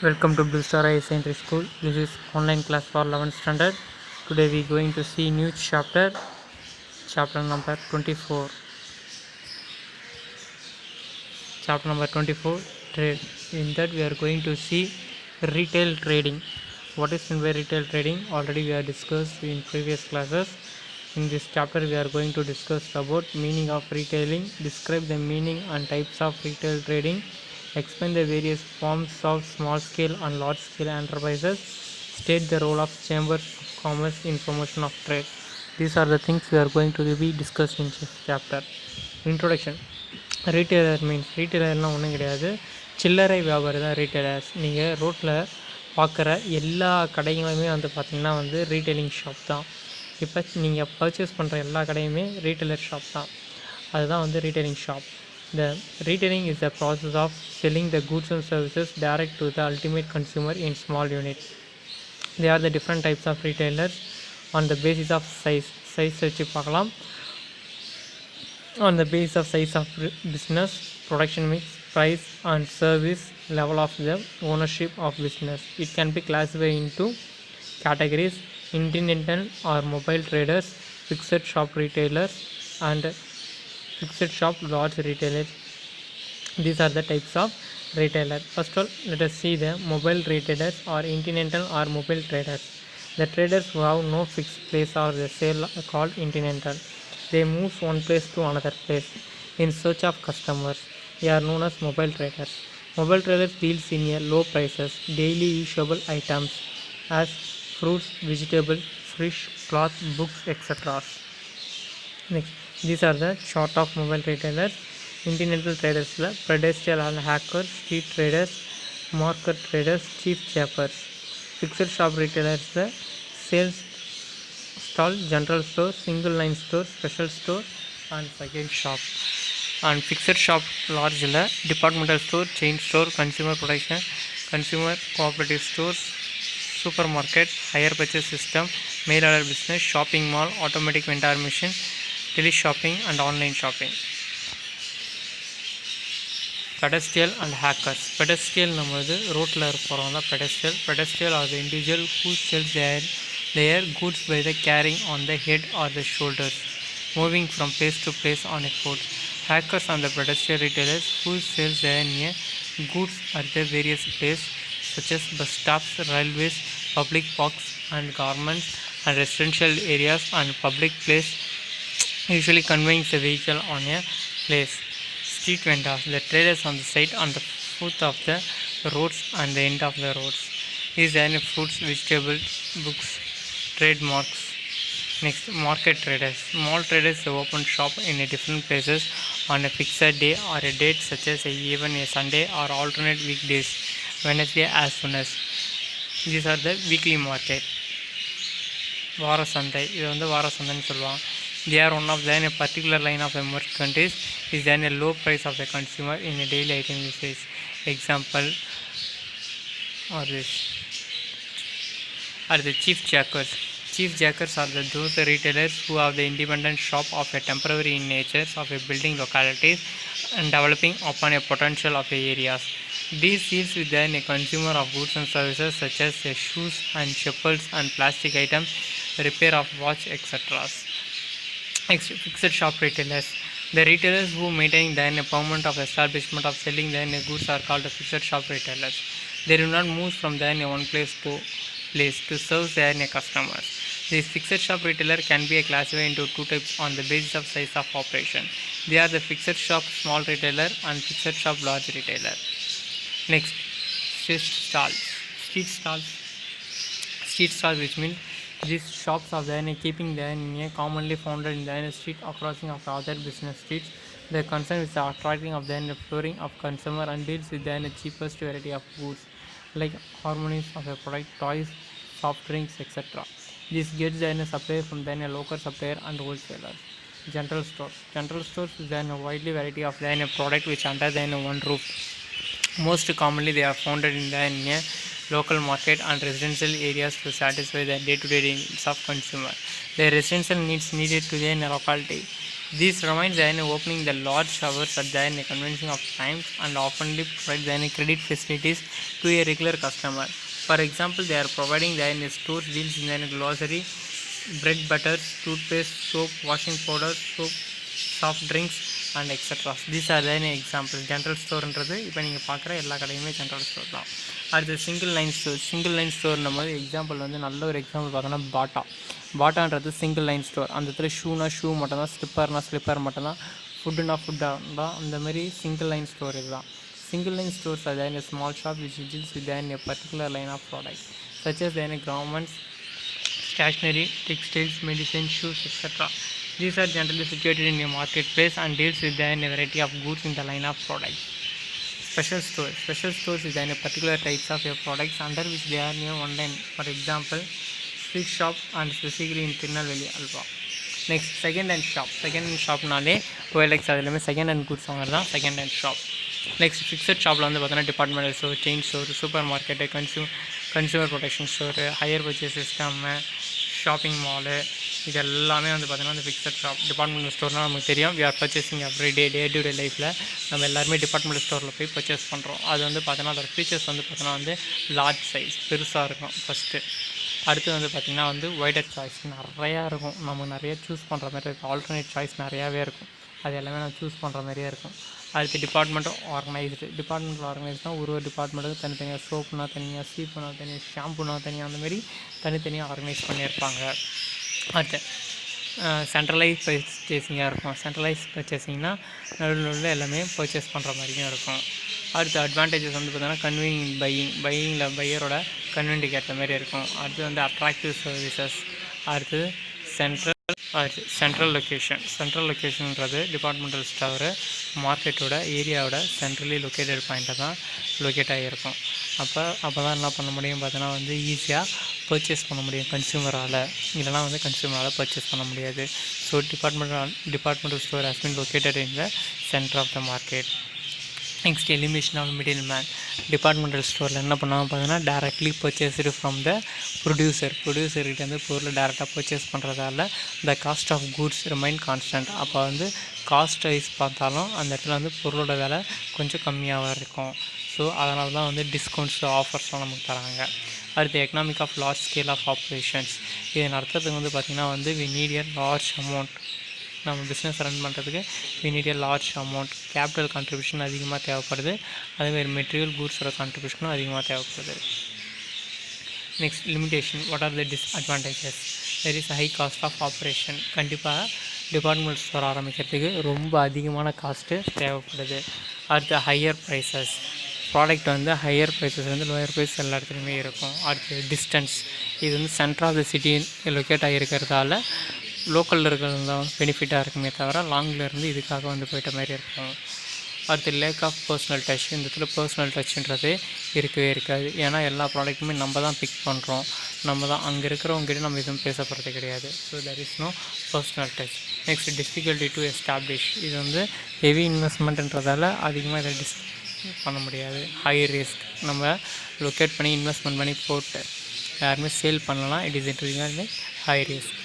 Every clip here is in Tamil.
Welcome to Blue Star High Secondary School. This is online class for 11th standard. Today we are going to see new chapter number 24. Chapter number 24, trade. In that we are going to see retail trading. What is meant by retail trading? Already we have discussed in previous classes. In this chapter we are going to discuss about meaning of retailing, describe the meaning and types of retail trading, explain the various forms of small scale and large scale enterprises, state the role of chambers of commerce in promotion of trade. These are the things we are going to be discussed in this chapter. Introduction. Retailer means ரீட்டெயிலர்னால் ஒன்றும் கிடையாது, சில்லறை வியாபாரி தான் ரீட்டெயிலர்ஸ். நீங்கள் ரோட்டில் பார்க்குற எல்லா கடைகளுமே வந்து பார்த்திங்கன்னா வந்து ரீட்டெயிலிங் ஷாப் தான். இப்போ நீங்கள் பர்ச்சேஸ் பண்ணுற எல்லா கடையுமே ரீட்டெயிலர் ஷாப் தான். அதுதான் வந்து ரீட்டெயிலிங் shop. The retailing is the process of selling the goods and services direct to the ultimate consumer in small units. They are the different types of retailers on the basis of size வச்சு பார்க்கலாம். On the basis of size of business, production mix, price and service level of the ownership of business. It can be classified into categories: independent or mobile traders, fixed shop retailers and fixed shop large retailers. These are the types of retailer. First of all, let us see the mobile retailers or independent or mobile traders. The traders who have no fixed place or the sale are called independent. They move one place to another place in search of customers. They are known as mobile traders. Mobile traders deals in a low prices, daily usable items as fruits, vegetables, fish, cloth, books, etc. Next, these are the chart of mobile retailers. Internet traders, pedestrian and hackers, street traders, market traders, chief jackers. Fixed shop retailers, the sales stall, general store, single line store, special store and second shop. And fixed shop large departmental store, chain store, consumer protection, consumer cooperative stores, supermarket, hire purchase system, mail order business, shopping mall, automatic vendor machine, tele shopping and online shopping. Pedestrian and hackers. Pedestrian நம்மது ரோட்டில் போகிறவங்க தான் pedestrian. Pedestrian are the individual who sells their goods by the carrying on the head or the shoulders, moving from place to place on a foot. Hackers are the pedestrian retailers who sell their goods at the various places such as bus stops, railways, public parks and garments and residential areas and public place, usually conveying the vehicle on a place. Street vendors, the traders on the side, on the foot of the roads and the end of the roads. These are fruits, vegetables, books, trademarks. Next, market traders. Small traders open shop in a different places on a fixed day or a date such as even a Sunday or alternate weekdays, Wednesday as soon as. These are the weekly market. வார சந்தை, இது வந்து வார சந்தைன்னு சொல்லுவாங்க. They are one of the particular line of the merchandise is then a low price of the consumer in a daily item usage. Example or this are the chief jackers. Chief jackers are those retailers who have the independent shop of a temporary in nature of a building localities and developing upon a potential of a areas. These deals with then a consumer of goods and services such as shoes and chappals and plastic items, repair of watch, etc. Fixed shop retailers. The retailers who maintain then a permanent of establishment of selling then goods are called the fixed shop retailers. They do not move from then one place to place to serve their customers. This fixed shop retailer can be classified into two types on the basis of size of operation. They are the fixed shop small retailer and fixed shop large retailer. Next, street stalls. Street stalls, which means these shops are then keeping then commonly found in the street or crossing of other business streets. The concern is the attracting of then the flooring of consumer and deals with then the cheapest variety of goods like harmonies of a product, toys, soft drinks, etc. This gets then a supply from then a local supplier and wholesalers. General stores is then a widely variety of then a product which under then one roof. Most commonly they are founded in the local market and residential areas to satisfy the day-to-day needs of consumer. The residential needs needed to the locality This reminds the opening the large showers at the convention of times and oftenly provide the credit facilities to a regular customer. For example, they are providing the store deals in the grocery, bread, butter, toothpaste, soap, washing powder, soap, soft drinks and etc. These are the examples. General ஸ்டோர்ன்றது இப்போ நீங்கள் பார்க்குற எல்லா கடையுமே ஜென்ரல் ஸ்டோர் தான். அடுத்து சிங்கிள் லைன் ஸ்டோர் நம்ம எக்ஸாம்பிள் வந்து நல்ல ஒரு எக்ஸாம்பிள் பார்த்தோன்னா பாட்டான்றது சிங்கிள் லைன் ஸ்டோர். அந்த இடத்துல ஷூனா ஷூ மட்டும்தான், ஸ்லிப்பர்னா ஸ்லிப்பர் மட்டும்தான், ஃபுட்டுனா ஃபுட்டாக அந்தமாரி சிங்கிள் லைன் ஸ்டோர் இதுதான். Single line stores are in a small shop which deals with a particular line of products such as garments, stationery, textiles, medicine, shoes, etc. These are generally situated in a marketplace and deals with a variety of goods in the line of products. Special stores is a particular types of products under which they are near one line. For example, sweet shop and specifically in Tirunelveli, Alva. Next, second hand shop நாலே OLX அதிலுமே செகண்ட் ஹேண்ட் குட்ஸ் வாங்குறது தான் second hand shop. Next fixed ஷாப்பில் வந்து பார்த்தோன்னா departmental store, chain store, supermarket, consumer protection store, hire purchase system, shopping mall, இது எல்லாமே வந்து பார்த்தீங்கன்னா அந்த ஃபிக்ஸட் ஷாப். டிபார்ட்மெண்டல் ஸ்டோர்னால் நமக்கு தெரியும், we are purchasing every day to day லைஃப்பில் நம்ம எல்லாருமே டிபார்ட்மெண்டல் ஸ்டோரில் போய் பர்ச்சேஸ் பண்ணுறோம். அது வந்து பார்த்தோன்னா அதோட ஃபீச்சர்ஸ் வந்து பார்த்தோன்னா வந்து லார்ஜ் சைஸ் பெருசாக இருக்கும் ஃபஸ்ட்டு. அடுத்து வந்து பார்த்திங்கன்னா வந்து வைடர் சாய்ஸ் நிறையா இருக்கும், நம்ம நிறைய சூஸ் பண்ணுற மாதிரி இருக்கும், ஆல்டர்னேட் சாய்ஸ் நிறையாவே இருக்கும், அது எல்லாமே நம்ம சூஸ் பண்ணுற மாதிரியே இருக்கும். அடுத்து டிபார்ட்மெண்ட்டும் ஆர்கனைஸ்னால் ஒரு டிபார்ட்மெண்ட்டுக்கு தனித்தனியாக சோப்புனா தனியாக, சீப்புனா தனியாக, ஷாம்புனா தனியாக, அந்தமாரி தனித்தனியாக ஆர்கனைஸ் பண்ணியிருப்பாங்க. அடுத்து சென்ட்ரலைஸ் பர்ச்சேசிங்காக இருக்கும். சென்ட்ரலைஸ் பர்ச்சேசிங்னால் நடுவில் எல்லாமே பர்ச்சேஸ் பண்ணுற மாதிரியும் இருக்கும். அடுத்து அட்வான்டேஜஸ் வந்து பார்த்தீங்கன்னா கன்வீனியன்ட் பையிங்கில் பையரோட கன்வீனியன்ட்டுக்கு ஏற்ற மாதிரி இருக்கும். அடுத்து வந்து அட்ராக்டிவ் சர்வீசஸ். அடுத்து சென்ட்ரல் லொக்கேஷன்ன்றது டிபார்ட்மெண்டல் ஸ்டோரு மார்க்கெட்டோட ஏரியாவோட சென்ட்ரலி லொக்கேட்டட் பாயிண்ட்டை தான் லொக்கேட் ஆகியிருக்கும். அப்போ தான் என்ன பண்ண முடியும் பார்த்தோன்னா வந்து ஈஸியாக பர்ச்சேஸ் பண்ண முடியும் கன்சியூமரால், இல்லைனா வந்து கன்சியூமரால் பர்ச்சேஸ் பண்ண முடியாது. So departmental store has been located in the centre of the market. Next elimination of middle man. Departmental ஸ்டோரில் என்ன பண்ணுவாங்க பார்த்தீங்கன்னா டைரக்ட்லி பர்ச்சேஸ்டு ஃப்ரம் த ப்ரொடியூசர்கிட்ட வந்து பொருளை டேரெக்டாக பர்ச்சேஸ் பண்ணுறதால the cost of goods remain constant. அப்போ வந்து காஸ்ட் வைஸ் பார்த்தாலும் அந்த இடத்துல வந்து பொருளோட விலை கொஞ்சம் கம்மியாக இருக்கும். ஸோ அதனால தான் வந்து டிஸ்கவுண்ட்ஸ் ஆஃபர்ஸ்லாம் நமக்கு தராங்க. அடுத்து economic of large scale of operations. இதை நடத்துறதுக்கு வந்து பார்த்திங்கன்னா வந்து we need a large amount. நம்ம பிஸ்னஸ் ரன் பண்ணுறதுக்கு we need a large amount. Capital contribution அதிகமாக தேவைப்படுது, அதேமாதிரி மெட்டீரியல் கூட்ஸோட கான்ட்ரிபியூஷனும் அதிகமாக தேவைப்படுது. Next limitation. What are the disadvantages? There is high cost of operation. கண்டிப்பாக டிபார்ட்மெண்ட் ஸ்டோர் ஆரம்பிக்கிறதுக்கு ரொம்ப அதிகமான காஸ்ட்டு தேவைப்படுது. அடுத்து ஹையர் ப்ரைஸஸ். ப்ராடக்ட் வந்து ஹையர் ப்ரைஸஸ் வந்து லோயர் ப்ரைஸ் எல்லா இடத்துலையுமே இருக்கும். அடுத்து டிஸ்டன்ஸ். இது வந்து centre of the city locate ஆகியிருக்கிறதால லோக்கலில் இருக்கிறது தான் பெனிஃபிட்டாக இருக்குமே தவிர லாங்கில் இருந்து இதுக்காக வந்து போயிட்ட மாதிரி இருக்கும். அடுத்து லேக் ஆஃப் பர்சனல் டச். இந்த இடத்துல பர்சனல் டச்சுன்றது இருக்கவே இருக்காது. ஏன்னா எல்லா ப்ராடக்ட்டுமே நம்ம தான் பிக் பண்ணுறோம், நம்ம தான் அங்கே இருக்கிறவங்ககிட்ட நம்ம எதுவும் பேச போகிறது கிடையாது. So there is no personal touch. Next difficult to establish. இது வந்து ஹெவி இன்வெஸ்ட்மெண்ட்ன்றதால அதிகமாக இதை பண்ண முடியாது. High risk. நம்ம லொக்கேட் பண்ணி இன்வெஸ்ட்மெண்ட் பண்ணி போட்டு யாருமே சேல் பண்ணலாம். It is interesting high risk.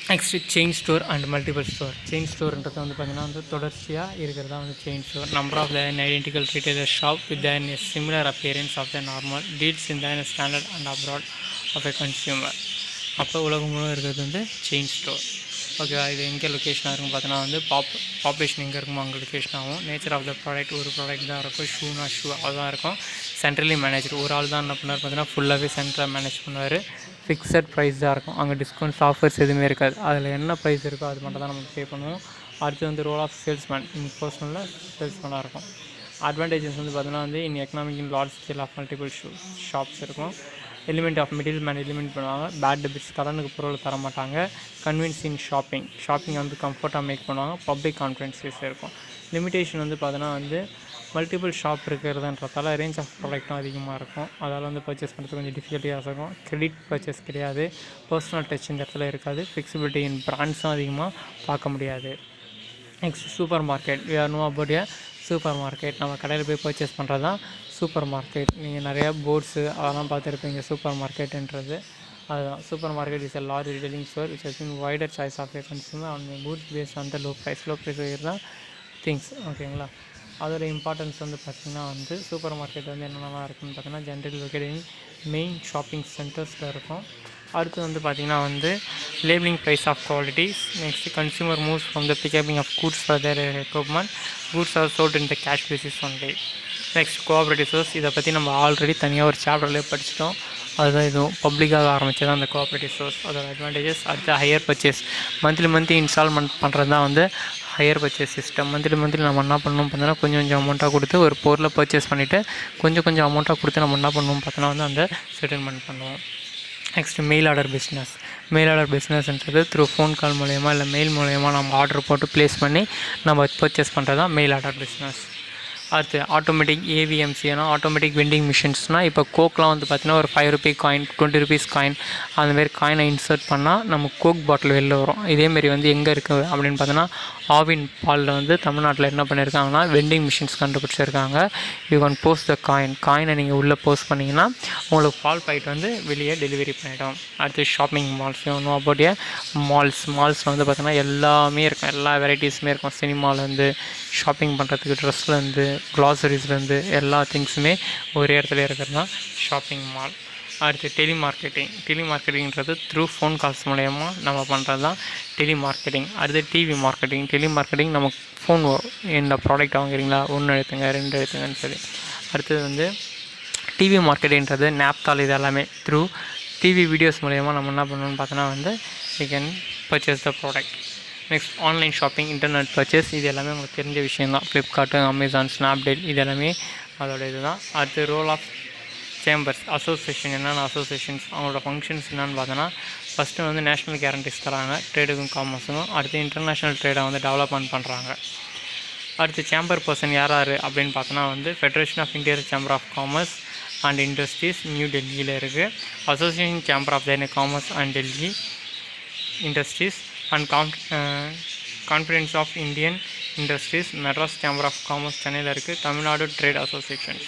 Next chain store and multiple store. Chain ஸ்டோர்ன்றது வந்து பார்த்திங்கன்னா வந்து தொடர்ச்சியாக இருக்கிறதா வந்து chain store. Number of the identical retailer shop with the similar appearance of the normal deals in the standard and abroad of a consumer. அப்போ உலகம் முழுவதும் இருக்கிறது வந்து செயின் ஸ்டோர். ஓகேவா? இது எங்கே லொக்கேஷனாக இருக்கும் பார்த்தோன்னா வந்து பாப்புலேஷன் எங்கே இருக்குமோ அங்கே லொக்கேஷன் ஆகும். நேச்சர் ஆஃப் த ப்ராடக்ட் ஒரு ப்ராடக்ட் தான் இருக்கும். ஷூனா ஷூ அதுதான் இருக்கும். சென்ட்ரலி மேனேஜர் ஒரு ஆள் தான் என்ன பண்ணார் பார்த்தீங்கன்னா ஃபுல்லாகவே சென்ட்ரலாக மேனேஜ் பண்ணுவார். ஃபிக்ஸட் ப்ரைஸ் தான் இருக்கும். அங்கே டிஸ்கவுண்ட்ஸ் ஆஃபர்ஸ் எதுவுமே இருக்காது. அதில் என்ன ப்ரைஸ் இருக்கோ அது மட்டும் தான் நம்ம பே பண்ணுவோம். அடுத்து வந்து ரோல் ஆஃப் சேல்ஸ்மேன். பர்சனலில் சேல்ஸ்மேனாக இருக்கும். அட்வான்டேஜஸ் வந்து பார்த்தீங்கன்னா வந்து in economic in large scale of multiple shops இருக்கும். Element of middle man element பண்ணுவாங்க. பேட் டெபிட்ஸ் கடனுக்கு பொருள் தர மாட்டாங்க. கன்வீன்ஸ் இன் ஷாப்பிங் வந்து கம்ஃபர்ட்டாக மேக் பண்ணுவாங்க. பப்ளிக் கான்ஃபிடன்ஸஸ் இருக்கும். லிமிடேஷன் வந்து பார்த்தோன்னா வந்து மல்டிபிள் ஷாப் இருக்கிறதுன்றதால ரேஞ்ச் ஆஃப் ப்ராடக்ட்டும் அதிகமாக இருக்கும். அதால் வந்து பர்ச்சேஸ் பண்ணுறது கொஞ்சம் டிஃபிகல்ட்டியாக இருக்கும். கிரெடிட் பர்ச்சேஸ் கிடையாது. பர்சனல் டச் இந்த இடத்துல இருக்காது. ஃபிக்சிபிலிட்டி இன் பிராண்ட்ஸும் அதிகமாக பார்க்க முடியாது. Next supermarket. We are know about a supermarket. நம்ம கடையில் போய் பர்ச்சேஸ் பண்ணுறது தான் சூப்பர் மார்க்கெட். நீங்கள் நிறையா போர்ட்ஸு அதெல்லாம் பார்த்துருப்பீங்க சூப்பர் மார்க்கெட்டுன்றது. அதுதான் super market is a large retailing store which has been wider choice of a consumer on the goods based on the low price தான் திங்ஸ். ஓகேங்களா, அதோட இம்பார்ட்டன்ஸ் வந்து பார்த்திங்கன்னா வந்து சூப்பர் மார்க்கெட் வந்து என்னென்னலாம் இருக்குதுன்னு பார்த்தீங்கன்னா ஜென்ரல் லொக்கேட்டிங் மெயின் ஷாப்பிங் சென்டர்ஸில் இருக்கும். அடுத்து வந்து பார்த்திங்கன்னா வந்து labelling price of qualities. Next consumer moves from the picking of goods for their equipment. Goods are sold in the cash basis only. Next cooperative source. இதை பற்றி நம்ம ஆல்ரெடி தனியாக ஒரு சாப்டர்லேயே படிச்சிட்டோம். அதுதான் இதுவும் பப்ளிக்காக ஆரம்பித்தது அந்த கோஆப்ரேட்டிவ் சோர்ஸ். அதோட அட்வான்டேஜஸ். அடுத்து ஹையர் பர்ச்சேஸ். மந்த்லி இன்ஸ்டால்மெண்ட் பண்ணுறது தான் வந்து ஹையர் பர்ச்சேஸ் சிஸ்டம். மந்த்லி நம்ம என்ன பண்ணணும் பார்த்தோன்னா கொஞ்சம் அமௌண்ட்டாக கொடுத்து ஒரு பொருளை பர்ச்சேஸ் பண்ணிவிட்டு கொஞ்சம் அமௌண்ட்டாக கொடுத்து நம்ம என்ன பண்ணணும் பார்த்தோன்னா வந்து அந்த செட்டில்மெண்ட் பண்ணுவோம். Next mail order business. Mail order பிஸ்னஸ்ன்றது த்ரூ ஃபோன் கால் மூலயமா இல்லை மெயில் மூலயமா நம்ம ஆர்டர் போட்டு ப்ளேஸ் பண்ணி நம்ம பர்ச்சேஸ் பண்ணுறது தான் மெயில் ஆர்டர் பிஸ்னஸ். அடுத்து ஆட்டோமேட்டிக் ஏவிஎம்சினா ஆட்டோமேட்டிக் வெண்டிங் மிஷின்ஸ்னால் இப்போ கோக்லாம் வந்து பார்த்திங்கன்னா ஒரு ₹5 காயின், ₹20 காயின் அந்தமாரி காயினை இன்சர்ட் பண்ணால் நம்ம கோக் பாட்டில் வெளில வரும். இதேமாரி வந்து எங்கே இருக்குது அப்படின்னு பார்த்தோன்னா ஆவின் பாலில் வந்து தமிழ்நாட்டில் என்ன பண்ணியிருக்காங்கன்னா வெண்டிங் மிஷின்ஸ் கண்டுபிடிச்சிருக்காங்க. யூ கேன் போஸ்ட் த காயினை நீங்கள் உள்ளே போஸ்ட் பண்ணிங்கன்னா உங்களுக்கு பால் பாக்கெட் வந்து வெளியே டெலிவரி பண்ணிவிடும். அடுத்து ஷாப்பிங் மால்ஸ். நோ அபவுட் ஏ மால்ஸில் வந்து பார்த்தோன்னா எல்லாமே இருக்கும், எல்லா வெரைட்டிஸுமே இருக்கும். சினிமாலேருந்து ஷாப்பிங் பண்ணுறதுக்கு ட்ரெஸ்லேருந்து க்ளாசரிஸ்லேருந்து எல்லா திங்ஸுமே ஒரே இடத்துல இருக்கிறது தான் ஷாப்பிங் மால். அடுத்து டெலிமார்க்கெட்டிங்கிறது த்ரூ ஃபோன் கால்ஸ் மூலயமா நம்ம பண்ணுறது தான் டெலிமார்க்கெட்டிங். அடுத்து டெலிமார்க்கெட்டிங் நமக்கு ஃபோன் வரும், இந்த ப்ராடக்ட் வாங்குறீங்களா, 1 எடுத்துங்க 2 எடுத்துங்கன்னு சொல்லி. அடுத்தது வந்து டிவி மார்க்கெட்டிங்கிறது நாப்தால். இது எல்லாமே த்ரூ டிவி வீடியோஸ் மூலயமா நம்ம என்ன பண்ணணும்னு பார்த்தோன்னா வந்து we can purchase the product. Next online shopping, internet purchase. இது எல்லாமே உங்களுக்கு தெரிஞ்ச விஷயம் தான். ஃப்ளிப்கார்ட்டு, அமேசான், ஸ்னாப்டீல் இது எல்லாமே அதோட இது தான். அடுத்து ரோல் ஆஃப் சேம்பர்ஸ் அசோசியேஷன். என்னென்ன அசோசியேஷன்ஸ் அவங்களோட ஃபங்க்ஷன்ஸ் என்னென்னு பார்த்தோன்னா ஃபஸ்ட்டு வந்து நேஷ்னல் கேரண்டிஸ் தராங்க ட்ரேடுக்கும் காமர்ஸுக்கும். அடுத்து இன்டர்நேஷ்னல் ட்ரேடை வந்து டெவலப்மெண்ட் பண்ணுறாங்க. அடுத்து சேம்பர் பர்சன் யார் அப்படின்னு பார்த்தோன்னா வந்து federation of Indian chamber of commerce and industries new டெல்லியில் இருக்குது. Association chamber of the commerce and Delhi industries and conference of Indian industries Madras chamber of commerce சென்னையில் இருக்குது. Tamil Nadu trade association.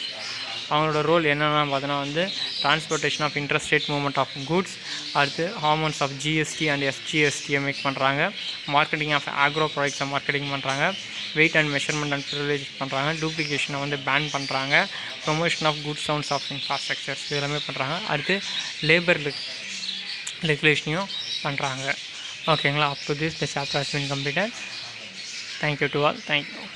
அவங்களோட ரோல் என்னென்னா பார்த்தோன்னா வந்து transportation of interstate movement of goods. அடுத்து ஹார்மோன்ஸ் ஆஃப் ஜிஎஸ்டி அண்ட் எஸ்ஜிஎஸ்டியை மேக் பண்ணுறாங்க. மார்க்கெட்டிங் ஆஃப் ஆக்ரோ ப்ராடக்ட்ஸை மார்க்கெட்டிங் பண்ணுறாங்க. Weight and measurement and privilege பண்ணுறாங்க. டூப்ளிகேஷனை வந்து பேன் பண்ணுறாங்க. Promotion of goods sounds of infrastructures இதெல்லாமே பண்ணுறாங்க. அடுத்து லேபர் ரெகுலேஷனையும் பண்ணுறாங்க. ஓகேங்களா, up to this the chapter has been completed. Thank you to all. Thank you.